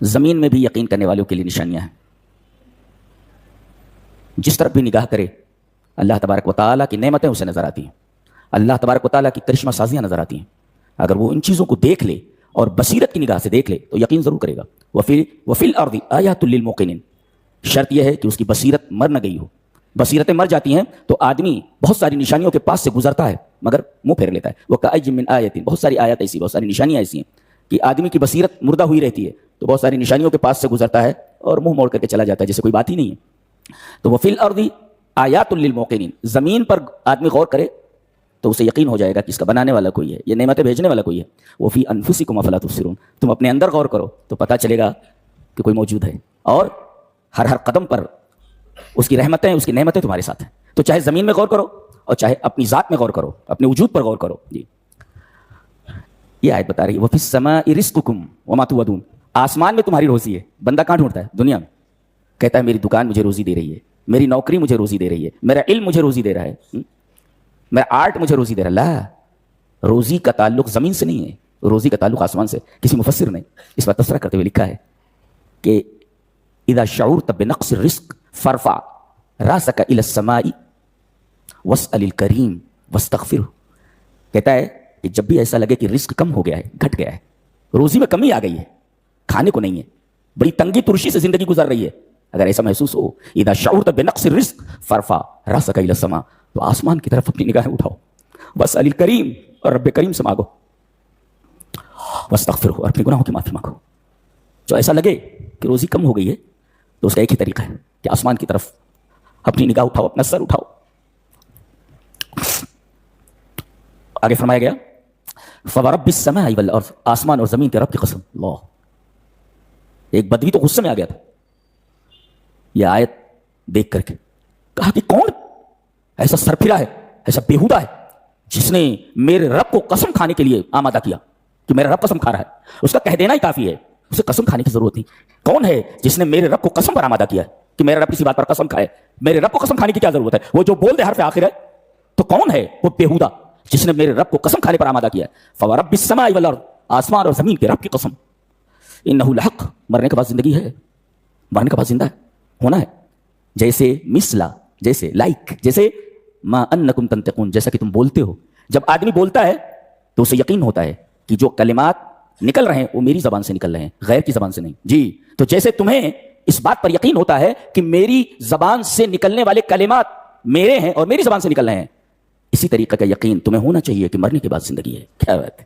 زمین میں بھی یقین کرنے والوں کے لیے نشانیاں ہیں. جس طرف بھی نگاہ کرے اللہ تبارک و تعالیٰ کی نعمتیں اسے نظر آتی ہیں, اللہ تبارک و تعالیٰ کی کرشمہ سازیاں نظر آتی ہیں. اگر وہ ان چیزوں کو دیکھ لے اور بصیرت کی نگاہ سے دیکھ لے تو یقین ضرور کرے گا. وفی الارض آیات للموقنین, شرط یہ ہے کہ اس کی بصیرت مر نہ گئی ہو. بصیرتیں مر جاتی ہیں تو آدمی بہت ساری نشانیوں کے پاس سے گزرتا ہے مگر منہ پھیر لیتا ہے. وکأی من آیۃ, بہت ساری آیات ایسی, بہت ساری نشانیاں ایسی ہیں کہ آدمی کی بصیرت مردہ ہوئی رہتی ہے تو بہت ساری نشانیوں کے پاس سے گزرتا ہے اور منہ موڑ کر کے چلا جاتا ہے جیسے کوئی بات ہی نہیں ہے. تو وفی الارض آیات للموقنین, زمین پر آدمی غور کرے تو اسے یقین ہو جائے گا کہ اس کا بنانے والا کوئی ہے, یہ نعمتیں بھیجنے والا کوئی ہے. وفی انفسکم افلا تبصرون, تم اپنے اندر غور کرو تو پتہ چلے گا کہ کوئی موجود ہے اور ہر قدم پر اس کی رحمتیں, اس کی نعمتیں تمہارے ساتھ ہیں. تو چاہے زمین میں غور کرو اور چاہے اپنی ذات میں غور کرو, اپنے وجود پر غور کرو. جی یہ آیت بتا رہی ہے وفی السماء رزقکم وما توعدون, آسمان میں تمہاری روزی ہے. بندہ کہاں ڈھونڈتا ہے دنیا میں, کہتا ہے میری دکان مجھے روزی دے رہی ہے, میری نوکری مجھے روزی دے رہی ہے, میرا علم مجھے روزی دے رہا ہے, میرا آرٹ مجھے روزی دے رہا ہے. لا, روزی کا تعلق زمین سے نہیں ہے, روزی کا تعلق آسمان سے. کسی مفسر نے اس پر تبصرہ کرتے ہوئے لکھا ہے کہ اذا شعورت بنقص الرزق فارفع راسک الى السماء واسأل الکریم واستغفرہ. کہتا ہے کہ جب بھی ایسا لگے کہ رزق کم ہو گیا ہے, گھٹ گیا ہے, روزی میں کمی آ گئی ہے, کھانے کو نہیں ہے, بڑی تنگی ترشی سے زندگی گزر رہی ہے, اگر ایسا محسوس ہو اذا شعورت بنقص الرزق فارفع راسک الى السماء, تو آسمان کی طرف اپنی نگاہیں اٹھاؤ, واسأل الکریم, اور رب کریم سے مانگو, واستغفرہ, اور اپنے گناہوں کی معافی مانگو. جو ایسا لگے کہ روزی کم ہو گئی ہے تو اس کا ایک ہی طریقہ ہے کہ آسمان کی طرف اپنی نگاہ اٹھاؤ, اپنا سر اٹھاؤ. آگے فرمایا گیا فورب السماء والارض, آسمان اور زمین کے رب کی قسم. اللہ, ایک بدوی تو غصے میں آ گیا تھا یہ آیت دیکھ کر کے, کہا کہ کون ایسا سرپھرا ہے, ایسا بیہودہ ہے جس نے میرے رب کو قسم کھانے کے لیے آمادہ کیا کہ میرا رب قسم کھا رہا ہے. اس کا کہہ دینا ہی کافی ہے, اسے قسم کھانے کی ضرورت نہیں. کون ہے جس نے میرے رب کو قسم پر آمادہ کیا کہ میرا رب کسی بات پر قسم کھائے, میرے رب کو قسم کھانے کی کیا ضرورت ہے, وہ جو بول دے حرف آخر ہے. تو کون ہے وہ بیہودہ جس نے میرے رب کو قسم کھانے پر آمادہ کیا ہے. فورب السماء والارض, آسمان اور زمین کے رب کی قسم. انہ لحق, مرنے کے بعد زندگی ہے, مرنے کے بعد زندہ ہونا ہے. جیسے مثلا, جیسے لائک, جیسے ما انکم تنطقون, جیسا کہ تم بولتے ہو. جب آدمی بولتا ہے تو اسے یقین ہوتا ہے کہ جو کلمات نکل رہے ہیں وہ میری زبان سے نکل رہے ہیں, غیر کی زبان سے نہیں. جی, تو جیسے تمہیں اس بات پر یقین ہوتا ہے کہ میری زبان سے نکلنے والے کلمات میرے ہیں اور میری زبان سے نکل رہے ہیں, اسی طریقے کا یقین تمہیں ہونا چاہیے کہ مرنے کے بعد زندگی ہے. کیا بات ہے.